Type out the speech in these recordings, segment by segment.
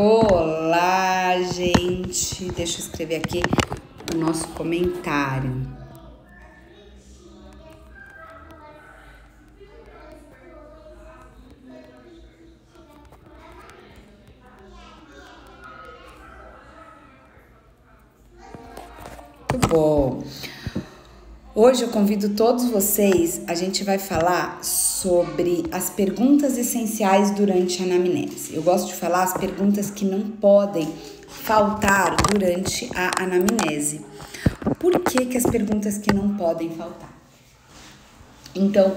Olá, gente. Deixa eu escrever aqui o nosso comentário. Muito bom. Hoje eu convido todos vocês, a gente vai falar sobre as perguntas essenciais durante a anamnese. Eu gosto de falar as perguntas que não podem faltar durante a anamnese. Por que as perguntas que não podem faltar? Então,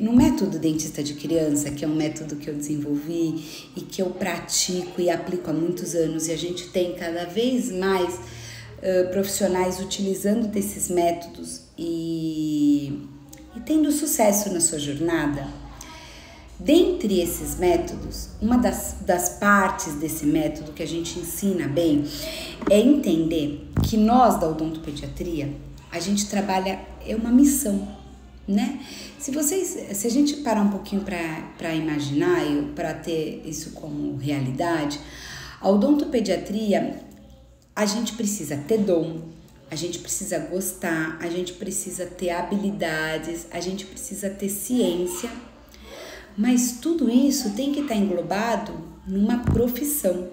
no método dentista de criança, que é um método que eu desenvolvi e que eu pratico e aplico há muitos anos, e a gente tem cada vez mais profissionais utilizando desses métodos e tendo sucesso na sua jornada. Dentre esses métodos, uma das partes desse método que a gente ensina bem é entender que nós da odontopediatria, a gente trabalha, é uma missão, né? Se a gente parar um pouquinho para imaginar, para ter isso como realidade, a odontopediatria, a gente precisa ter dom, a gente precisa gostar, a gente precisa ter habilidades, a gente precisa ter ciência, mas tudo isso tem que estar englobado numa profissão.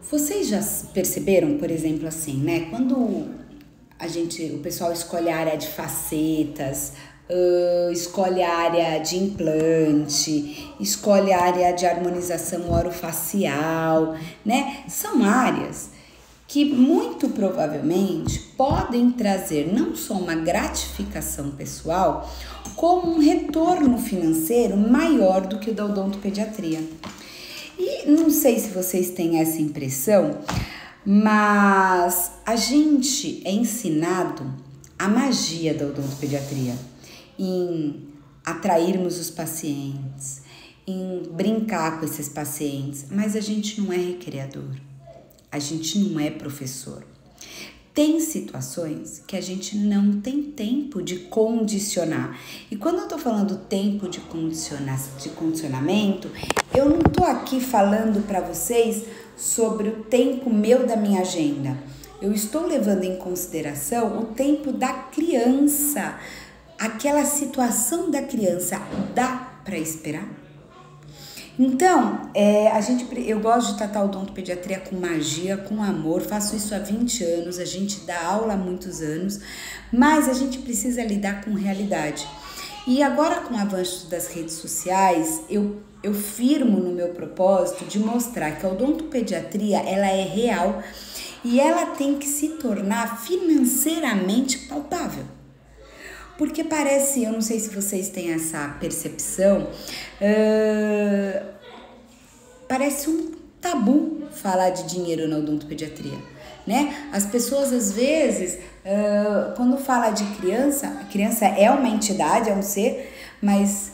Vocês já perceberam, por exemplo, assim, né? Quando o pessoal escolhe a área de facetas, escolhe a área de implante, escolhe a área de harmonização orofacial, né? São áreas que muito provavelmente podem trazer não só uma gratificação pessoal, como um retorno financeiro maior do que o da odontopediatria. E não sei se vocês têm essa impressão, mas a gente é ensinado a magia da odontopediatria, em atrairmos os pacientes, em brincar com esses pacientes, mas a gente não é recreador, a gente não é professor. Tem situações que a gente não tem tempo de condicionar. E quando eu tô falando tempo de condicionamento, eu não tô aqui falando para vocês sobre o tempo meu da minha agenda. Eu estou levando em consideração o tempo da criança. Aquela situação da criança, dá para esperar? Então, eu gosto de tratar a odontopediatria com magia, com amor, faço isso há 20 anos, a gente dá aula há muitos anos, mas a gente precisa lidar com realidade. E agora, com o avanço das redes sociais, eu firmo no meu propósito de mostrar que a odontopediatria, ela é real e ela tem que se tornar financeiramente palpável. Porque parece, eu não sei se vocês têm essa percepção, parece um tabu falar de dinheiro na odontopediatria, né? As pessoas, às vezes, quando fala de criança, a criança é uma entidade, é um ser, mas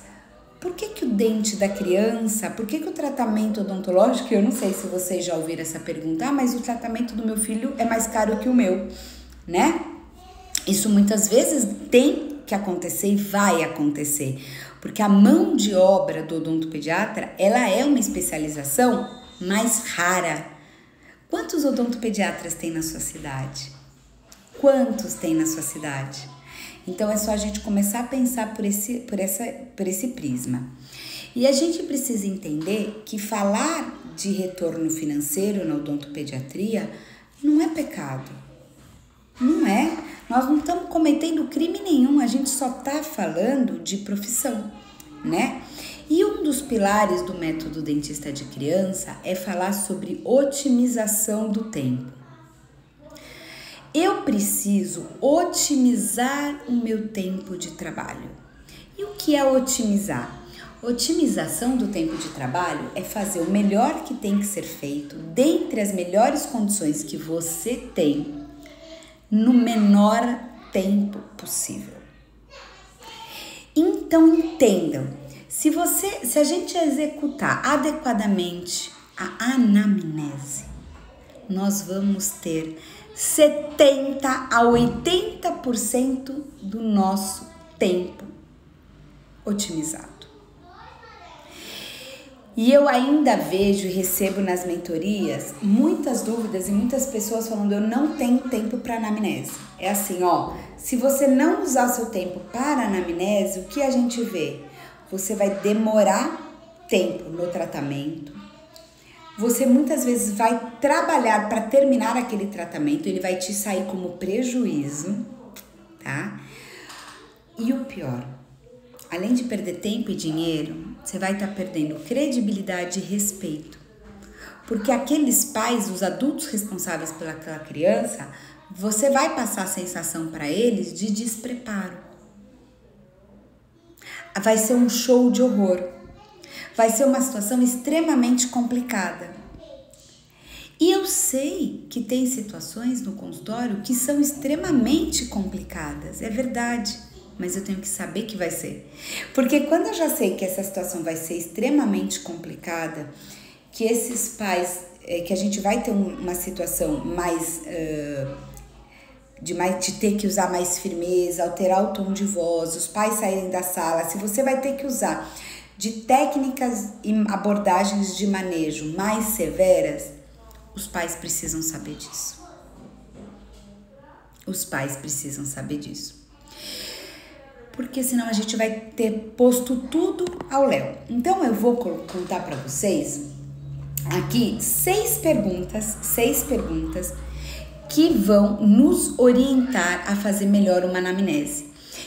por que o dente da criança, por que o tratamento odontológico, eu não sei se vocês já ouviram essa pergunta, mas o tratamento do meu filho é mais caro que o meu, né? Isso muitas vezes tem que acontecer e vai acontecer, porque a mão de obra do odontopediatra, ela é uma especialização mais rara. Quantos odontopediatras tem na sua cidade? Quantos tem na sua cidade? Então é só a gente começar a pensar por esse prisma. E a gente precisa entender que falar de retorno financeiro na odontopediatria não é pecado. Não é. Nós não estamos cometendo crime nenhum, a gente só está falando de profissão, né? E um dos pilares do método dentista de criança é falar sobre otimização do tempo. Eu preciso otimizar o meu tempo de trabalho. E o que é otimizar? Otimização do tempo de trabalho é fazer o melhor que tem que ser feito, dentre as melhores condições que você tem, no menor tempo possível. Então entendam, se a gente executar adequadamente a anamnese, nós vamos ter 70% a 80% do nosso tempo otimizado. E eu ainda vejo e recebo nas mentorias muitas dúvidas e muitas pessoas falando: eu não tenho tempo para anamnese. É assim, ó, se você não usar o seu tempo para anamnese, o que a gente vê? Você vai demorar tempo no tratamento. Você muitas vezes vai trabalhar para terminar aquele tratamento, ele vai te sair como prejuízo, tá? E o pior, além de perder tempo e dinheiro, você vai estar perdendo credibilidade e respeito. Porque aqueles pais, os adultos responsáveis pelaquela criança, você vai passar a sensação para eles de despreparo. Vai ser um show de horror. Vai ser uma situação extremamente complicada. E eu sei que tem situações no consultório que são extremamente complicadas, é verdade, mas eu tenho que saber que vai ser. Porque quando eu já sei que essa situação vai ser extremamente complicada, que esses pais, que a gente vai ter uma situação mais, de ter que usar mais firmeza, alterar o tom de voz, os pais saírem da sala, se você vai ter que usar de técnicas e abordagens de manejo mais severas, os pais precisam saber disso. Os pais precisam saber disso. Porque senão a gente vai ter posto tudo ao léu. Então eu vou contar para vocês aqui 6 perguntas que vão nos orientar a fazer melhor uma anamnese.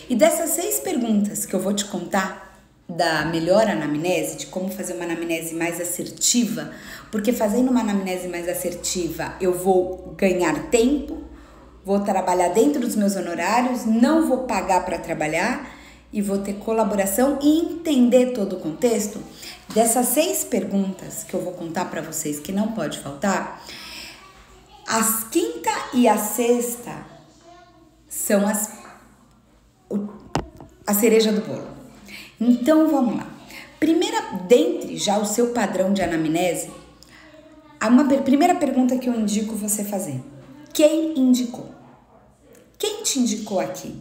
E dessas 6 perguntas que eu vou te contar da melhor anamnese, de como fazer uma anamnese mais assertiva, porque fazendo uma anamnese mais assertiva eu vou ganhar tempo, vou trabalhar dentro dos meus honorários, não vou pagar para trabalhar e vou ter colaboração e entender todo o contexto. Dessas 6 perguntas que eu vou contar para vocês que não pode faltar, as quinta e a sexta são a cereja do bolo. Então vamos lá. Dentre já o seu padrão de anamnese, primeira pergunta que eu indico você fazer: quem indicou? Quem te indicou aqui?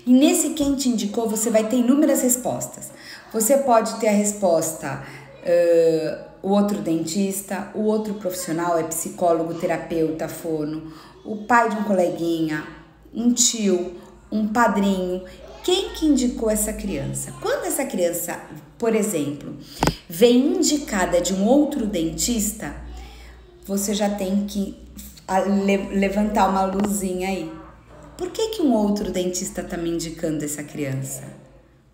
E nesse quem te indicou, você vai ter inúmeras respostas. Você pode ter a resposta, o outro dentista, o outro profissional, é psicólogo, terapeuta, fono, o pai de um coleguinha, um tio, um padrinho. Quem que indicou essa criança? Quando essa criança, por exemplo, vem indicada de um outro dentista, você já tem que levantar uma luzinha aí. Por que um outro dentista está me indicando essa criança?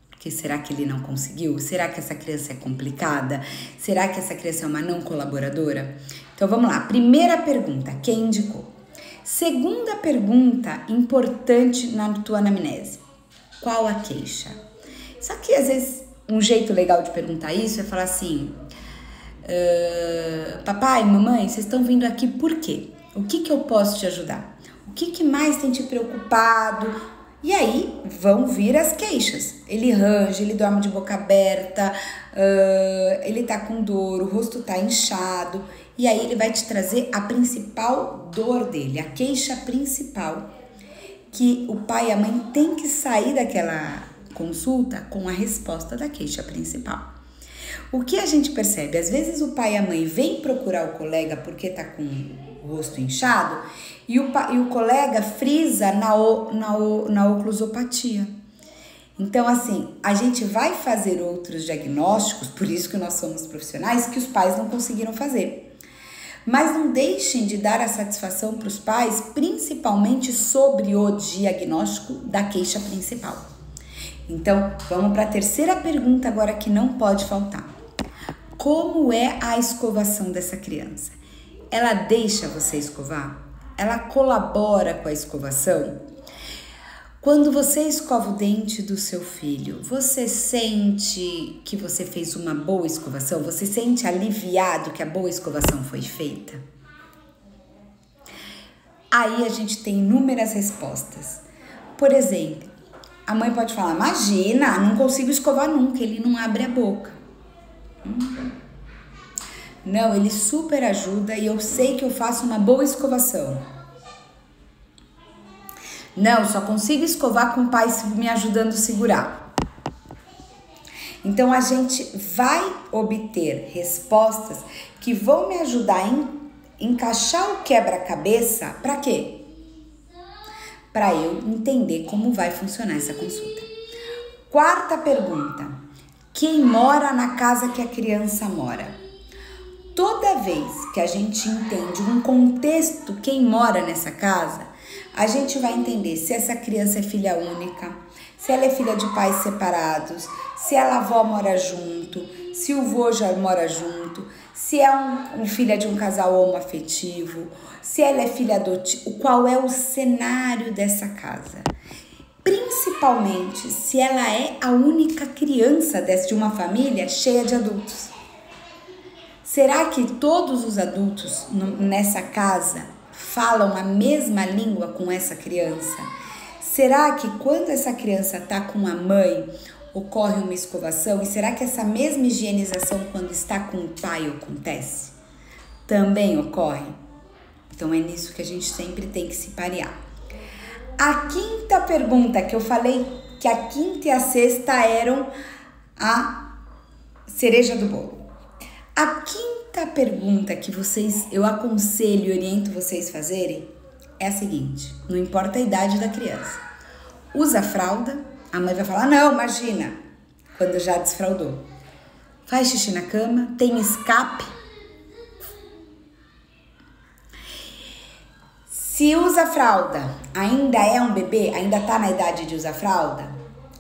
Porque será que ele não conseguiu? Será que essa criança é complicada? Será que essa criança é uma não colaboradora? Então vamos lá. Primeira pergunta, quem indicou? Segunda pergunta importante na tua anamnese: qual a queixa? Só que às vezes um jeito legal de perguntar isso é falar assim: papai, mamãe, vocês estão vindo aqui por quê? O que eu posso te ajudar? O que mais tem te preocupado? E aí vão vir as queixas. Ele range, ele dorme de boca aberta, ele tá com dor, o rosto tá inchado. E aí ele vai te trazer a principal dor dele, a queixa principal, que o pai e a mãe têm que sair daquela consulta com a resposta da queixa principal. O que a gente percebe? Às vezes o pai e a mãe vêm procurar o colega porque tá com o rosto inchado e o colega frisa na oclusopatia. Então, assim, a gente vai fazer outros diagnósticos, por isso que nós somos profissionais, que os pais não conseguiram fazer. Mas não deixem de dar a satisfação para os pais, principalmente sobre o diagnóstico da queixa principal. Então, vamos para a terceira pergunta agora que não pode faltar. Como é a escovação dessa criança? Ela deixa você escovar? Ela colabora com a escovação? Quando você escova o dente do seu filho, você sente que você fez uma boa escovação? Você sente aliviado que a boa escovação foi feita? Aí a gente tem inúmeras respostas. Por exemplo, a mãe pode falar: imagina, não consigo escovar nunca, ele não abre a boca. Não, ele super ajuda e eu sei que eu faço uma boa escovação. Não, só consigo escovar com o pai me ajudando a segurar. Então a gente vai obter respostas que vão me ajudar a encaixar o quebra-cabeça. Para quê? Para eu entender como vai funcionar essa consulta. Quarta pergunta: quem mora na casa que a criança mora? Toda vez que a gente entende um contexto, quem mora nessa casa, a gente vai entender se essa criança é filha única, se ela é filha de pais separados, se a avó mora junto, se o vô já mora junto, se é filha de um casal homoafetivo, se ela é filha adotiva, qual é o cenário dessa casa. Principalmente se ela é a única criança de uma família cheia de adultos. Será que todos os adultos nessa casa falam a mesma língua com essa criança? Será que quando essa criança está com a mãe, ocorre uma escovação? E será que essa mesma higienização quando está com o pai acontece? Também ocorre? Então é nisso que a gente sempre tem que se parear. A quinta pergunta, que eu falei que a quinta e a sexta eram a cereja do bolo. A quinta pergunta que eu aconselho e oriento vocês fazerem é a seguinte: não importa a idade da criança. Usa fralda, a mãe vai falar, não, imagina, quando já desfraldou. Faz xixi na cama, tem escape. Se usa fralda, ainda é um bebê, ainda tá na idade de usar fralda?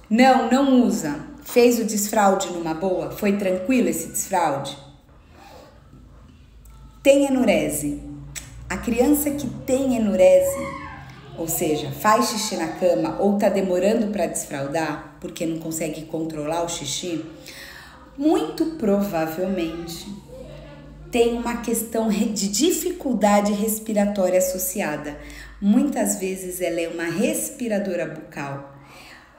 Não usa. Fez o desfraude numa boa? Foi tranquilo esse desfraude? Tem enurese. A criança que tem enurese, ou seja, faz xixi na cama ou tá demorando para desfraldar porque não consegue controlar o xixi, muito provavelmente tem uma questão de dificuldade respiratória associada. Muitas vezes ela é uma respiradora bucal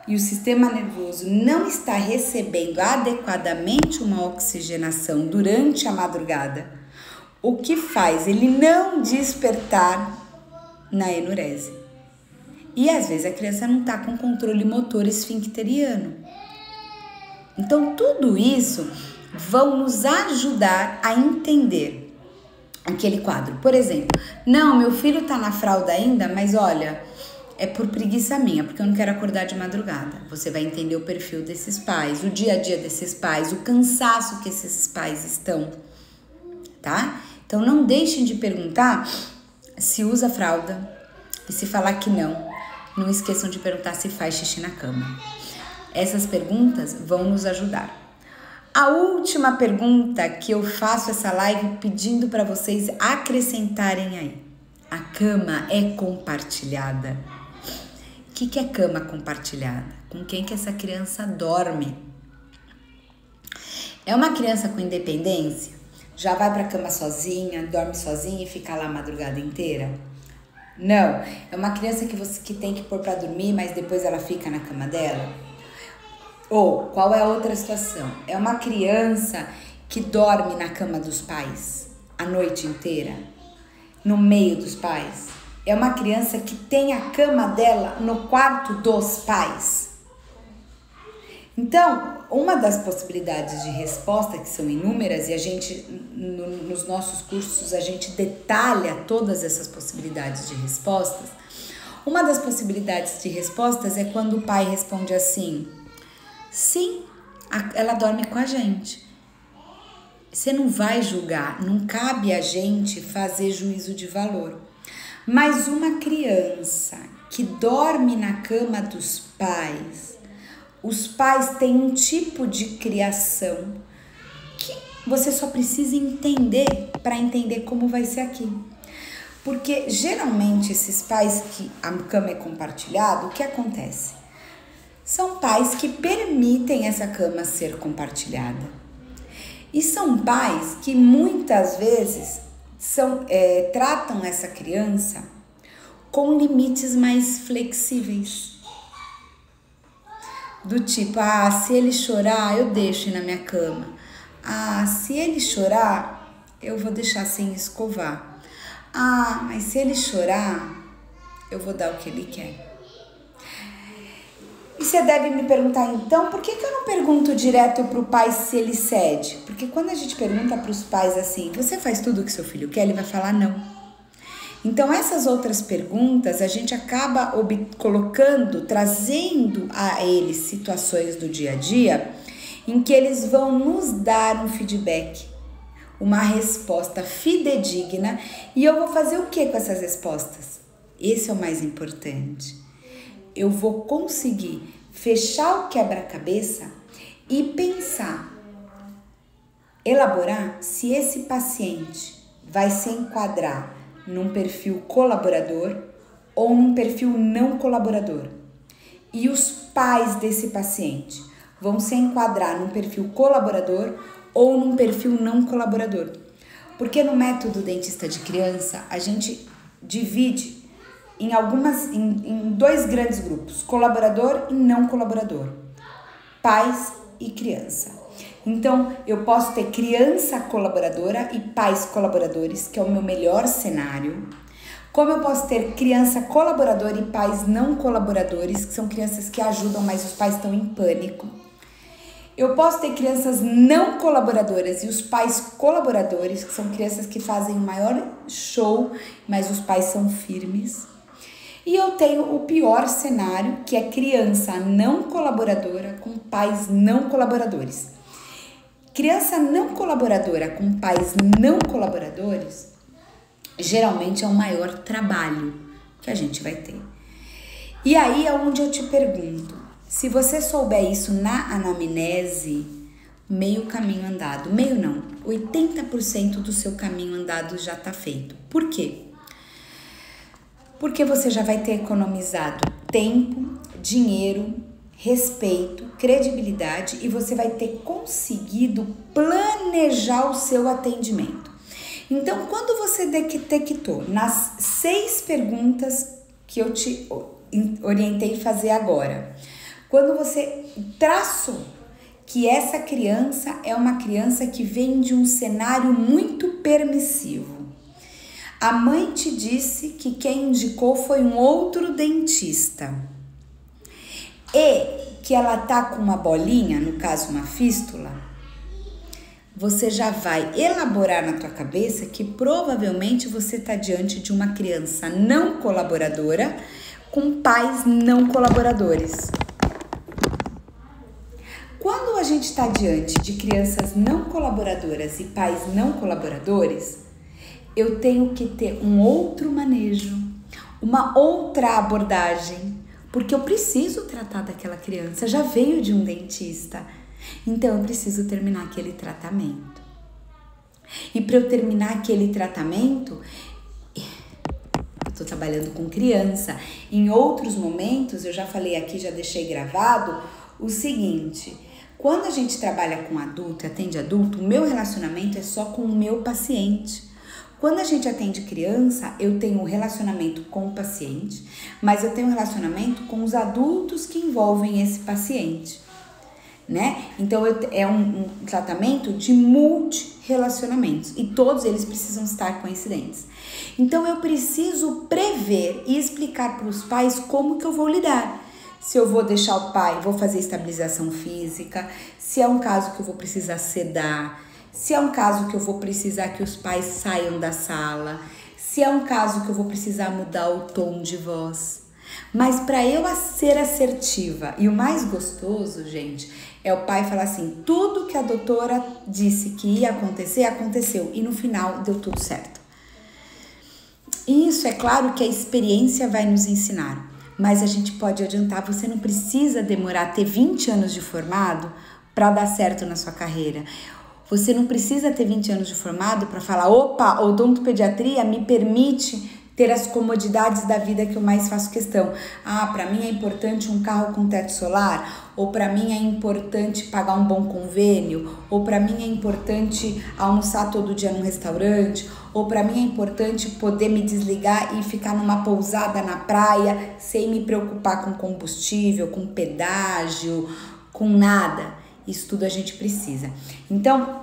e o sistema nervoso não está recebendo adequadamente uma oxigenação durante a madrugada, o que faz ele não despertar na enurese. E às vezes a criança não está com controle motor esfincteriano. Então tudo isso vão nos ajudar a entender aquele quadro. Por exemplo, não, meu filho tá na fralda ainda, mas olha, é por preguiça minha, porque eu não quero acordar de madrugada. Você vai entender o perfil desses pais, o dia a dia desses pais, o cansaço que esses pais estão, tá? Então não deixem de perguntar se usa fralda e se falar que não esqueçam de perguntar se faz xixi na cama. Essas perguntas vão nos ajudar. A última pergunta que eu faço essa live pedindo para vocês acrescentarem aí. A cama é compartilhada? O que é cama compartilhada? Com quem que essa criança dorme? É uma criança com independência? Já vai para a cama sozinha, dorme sozinha e fica lá a madrugada inteira? Não. É uma criança que tem que pôr para dormir, mas depois ela fica na cama dela? Ou, qual é a outra situação? É uma criança que dorme na cama dos pais a noite inteira, no meio dos pais? É uma criança que tem a cama dela no quarto dos pais? Então, uma das possibilidades de resposta, que são inúmeras, e a gente, nos nossos cursos, a gente detalha todas essas possibilidades de respostas. Uma das possibilidades de respostas é quando o pai responde assim: sim, ela dorme com a gente. Você não vai julgar, não cabe a gente fazer juízo de valor. Mas uma criança que dorme na cama dos pais, os pais têm um tipo de criação que você só precisa entender para entender como vai ser aqui. Porque geralmente esses pais que a cama é compartilhada, o que acontece? São pais que permitem essa cama ser compartilhada. E são pais que muitas vezes tratam essa criança com limites mais flexíveis. Do tipo, se ele chorar, eu deixo ir na minha cama. Se ele chorar, eu vou deixar sem escovar. Mas se ele chorar, eu vou dar o que ele quer. E você deve me perguntar, então, por que eu não pergunto direto para o pai se ele cede? Porque quando a gente pergunta para os pais assim, você faz tudo o que seu filho quer? Ele vai falar não. Então, essas outras perguntas a gente acaba colocando, trazendo a eles situações do dia a dia em que eles vão nos dar um feedback, uma resposta fidedigna, e eu vou fazer o que com essas respostas? Esse é o mais importante. Eu vou conseguir fechar o quebra-cabeça e pensar, elaborar se esse paciente vai se enquadrar num perfil colaborador ou num perfil não colaborador. E os pais desse paciente vão se enquadrar num perfil colaborador ou num perfil não colaborador. Porque no método dentista de criança, a gente divide em dois grandes grupos, colaborador e não colaborador, pais e criança. Então, eu posso ter criança colaboradora e pais colaboradores, que é o meu melhor cenário. Como eu posso ter criança colaboradora e pais não colaboradores, que são crianças que ajudam, mas os pais estão em pânico. Eu posso ter crianças não colaboradoras e os pais colaboradores, que são crianças que fazem o maior show, mas os pais são firmes. E eu tenho o pior cenário, que é criança não colaboradora com pais não colaboradores. Criança não colaboradora com pais não colaboradores, geralmente é o maior trabalho que a gente vai ter. E aí é onde eu te pergunto, se você souber isso na anamnese, meio caminho andado, meio não, 80% do seu caminho andado já está feito. Por quê? Porque você já vai ter economizado tempo, dinheiro, respeito, credibilidade e você vai ter conseguido planejar o seu atendimento. Então, quando você detectou nas 6 perguntas que eu te orientei a fazer agora, quando você traçou que essa criança é uma criança que vem de um cenário muito permissivo, a mãe te disse que quem indicou foi um outro dentista e que ela tá com uma bolinha, no caso uma fístula, você já vai elaborar na tua cabeça que provavelmente você tá diante de uma criança não colaboradora com pais não colaboradores. Quando a gente está diante de crianças não colaboradoras e pais não colaboradores, eu tenho que ter um outro manejo, uma outra abordagem, porque eu preciso tratar daquela criança, já veio de um dentista, então eu preciso terminar aquele tratamento. E para eu terminar aquele tratamento, eu estou trabalhando com criança. Em outros momentos, eu já falei aqui, já deixei gravado, o seguinte: quando a gente trabalha com adulto e atende adulto, o meu relacionamento é só com o meu paciente. Quando a gente atende criança, eu tenho um relacionamento com o paciente, mas eu tenho um relacionamento com os adultos que envolvem esse paciente, né? Então, é um tratamento de multi-relacionamentos e todos eles precisam estar coincidentes. Então, eu preciso prever e explicar para os pais como que eu vou lidar. Se eu vou deixar o pai, vou fazer estabilização física, se é um caso que eu vou precisar sedar, se é um caso que eu vou precisar que os pais saiam da sala, se é um caso que eu vou precisar mudar o tom de voz. Mas para eu ser assertiva, e o mais gostoso, gente, é o pai falar assim, tudo que a doutora disse que ia acontecer, aconteceu, e no final deu tudo certo. E isso é claro que a experiência vai nos ensinar, mas a gente pode adiantar, você não precisa demorar a ter 20 anos de formado para dar certo na sua carreira. Você não precisa ter 20 anos de formado para falar, opa, odontopediatria me permite ter as comodidades da vida que eu mais faço questão. Ah, para mim é importante um carro com teto solar, ou para mim é importante pagar um bom convênio, ou para mim é importante almoçar todo dia num restaurante, ou para mim é importante poder me desligar e ficar numa pousada na praia sem me preocupar com combustível, com pedágio, com nada. Isso tudo a gente precisa. Então,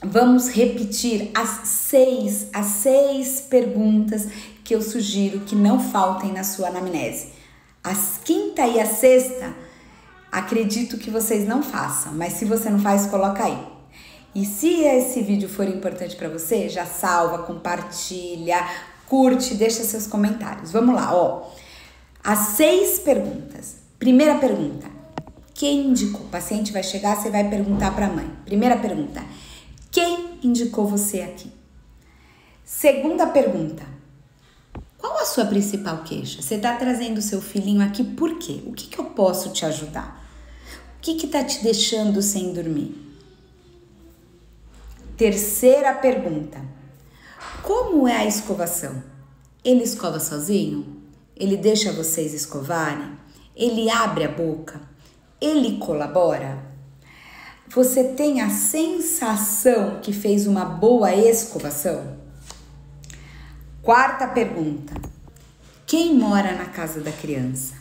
vamos repetir as seis perguntas que eu sugiro que não faltem na sua anamnese. A quinta e a sexta Acredito que vocês não façam, mas se você não faz, coloca aí. E se esse vídeo for importante para você, já salva, compartilha, curte, deixa seus comentários. Vamos lá, ó. As 6 perguntas. Primeira pergunta. Quem indicou? O paciente vai chegar, você vai perguntar para a mãe. Primeira pergunta. Quem indicou você aqui? Segunda pergunta. Qual a sua principal queixa? Você está trazendo o seu filhinho aqui por quê? O que eu posso te ajudar? O que está te deixando sem dormir? Terceira pergunta. Como é a escovação? Ele escova sozinho? Ele deixa vocês escovarem? Ele abre a boca? Ele colabora? Você tem a sensação que fez uma boa escovação? Quarta pergunta. Quem mora na casa da criança?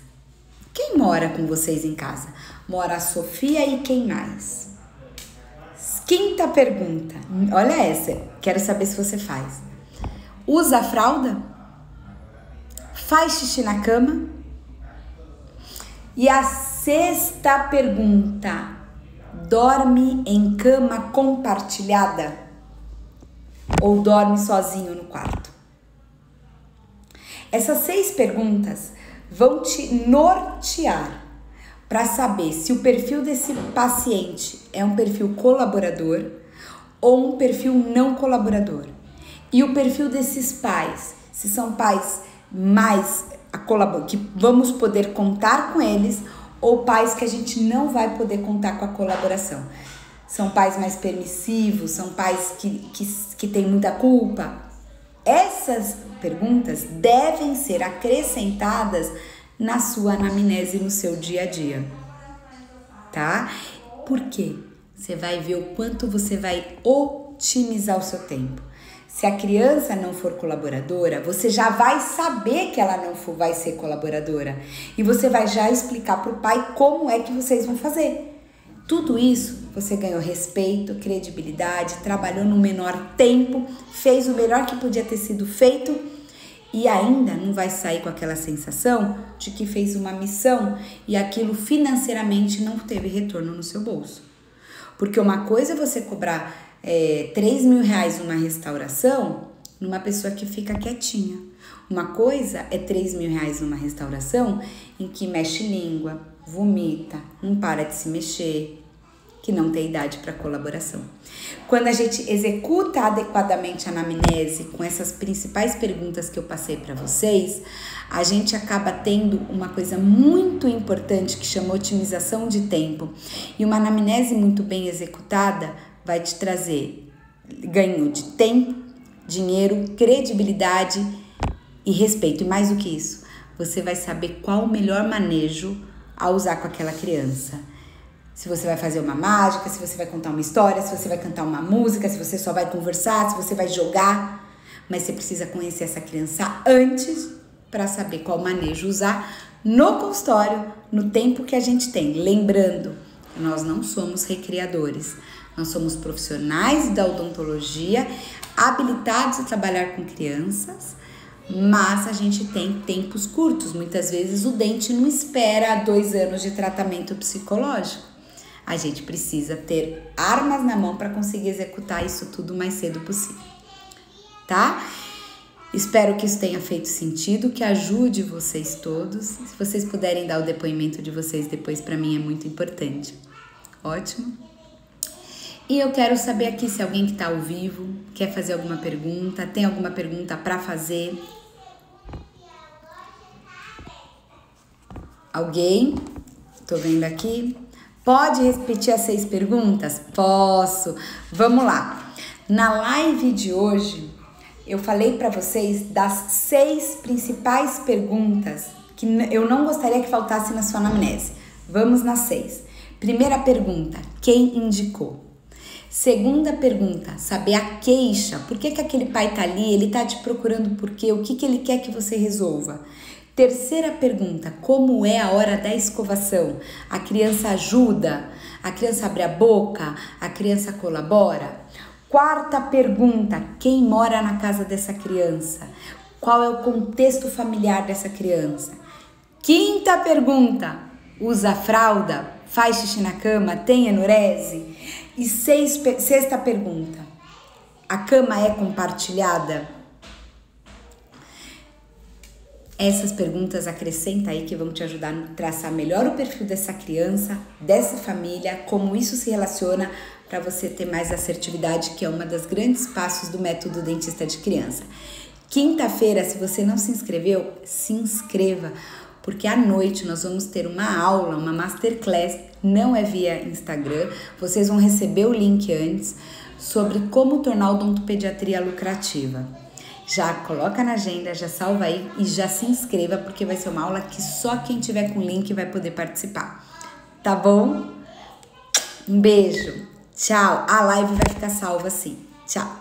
Quem mora com vocês em casa? Mora a Sofia e quem mais? Quinta pergunta. Olha essa. Quero saber se você faz. Usa a fralda? Faz xixi na cama? E a sexta pergunta. Dorme em cama compartilhada? Ou dorme sozinho no quarto? Essas 6 perguntas vão te nortear para saber se o perfil desse paciente é um perfil colaborador ou um perfil não colaborador. E o perfil desses pais, se são pais mais que vamos poder contar com eles ou pais que a gente não vai poder contar com a colaboração. São pais mais permissivos, são pais que têm muita culpa. Essas perguntas devem ser acrescentadas na sua anamnese, no seu dia a dia, tá? Por quê? Você vai ver o quanto você vai otimizar o seu tempo. Se a criança não for colaboradora, você já vai saber que ela não vai ser colaboradora. E você vai já explicar para o pai como é que vocês vão fazer. Tudo isso você ganhou respeito, credibilidade, trabalhou no menor tempo, fez o melhor que podia ter sido feito e ainda não vai sair com aquela sensação de que fez uma missão e aquilo financeiramente não teve retorno no seu bolso. Porque uma coisa é você cobrar 3 mil reais numa restauração numa pessoa que fica quietinha. Uma coisa é 3 mil reais numa restauração em que mexe língua, vomita, não para de se mexer, que não tem idade para colaboração. Quando a gente executa adequadamente a anamnese com essas principais perguntas que eu passei para vocês, a gente acaba tendo uma coisa muito importante que chama otimização de tempo. E uma anamnese muito bem executada vai te trazer ganho de tempo, dinheiro, credibilidade e respeito. E mais do que isso, você vai saber qual o melhor manejo a usar com aquela criança. Se você vai fazer uma mágica, se você vai contar uma história, se você vai cantar uma música, se você só vai conversar, se você vai jogar. Mas você precisa conhecer essa criança antes para saber qual manejo usar no consultório, no tempo que a gente tem. Lembrando, nós não somos recreadores. Nós somos profissionais da odontologia, habilitados a trabalhar com crianças, mas a gente tem tempos curtos. Muitas vezes o dente não espera 2 anos de tratamento psicológico. A gente precisa ter armas na mão para conseguir executar isso tudo o mais cedo possível, tá? Espero que isso tenha feito sentido, que ajude vocês todos. Se vocês puderem dar o depoimento de vocês depois, para mim é muito importante. Ótimo. E eu quero saber aqui se alguém que está ao vivo quer fazer alguma pergunta, tem alguma pergunta para fazer. Alguém? Tô vendo aqui. Pode repetir as 6 perguntas? Posso. Vamos lá. Na live de hoje, eu falei para vocês das 6 principais perguntas que eu não gostaria que faltasse na sua anamnese. Vamos nas 6. Primeira pergunta, quem indicou? Segunda pergunta, saber a queixa. Por que aquele pai tá ali? Ele tá te procurando por quê? O que ele quer que você resolva? Terceira pergunta, como é a hora da escovação? A criança ajuda? A criança abre a boca? A criança colabora? Quarta pergunta, quem mora na casa dessa criança? Qual é o contexto familiar dessa criança? Quinta pergunta, usa fralda? faz xixi na cama, tem enurese? E sexta pergunta, a cama é compartilhada? Essas perguntas acrescenta aí que vão te ajudar a traçar melhor o perfil dessa criança, dessa família, como isso se relaciona para você ter mais assertividade, que é uma das grandes passos do método dentista de criança. Quinta-feira, se você não se inscreveu, se inscreva, porque à noite nós vamos ter uma aula, uma masterclass, não é via Instagram, vocês vão receber o link antes, sobre como tornar a odontopediatria lucrativa. Já coloca na agenda, já salva aí e já se inscreva, porque vai ser uma aula que só quem tiver com o link vai poder participar. Tá bom? Um beijo. Tchau. A live vai ficar salva sim. Tchau.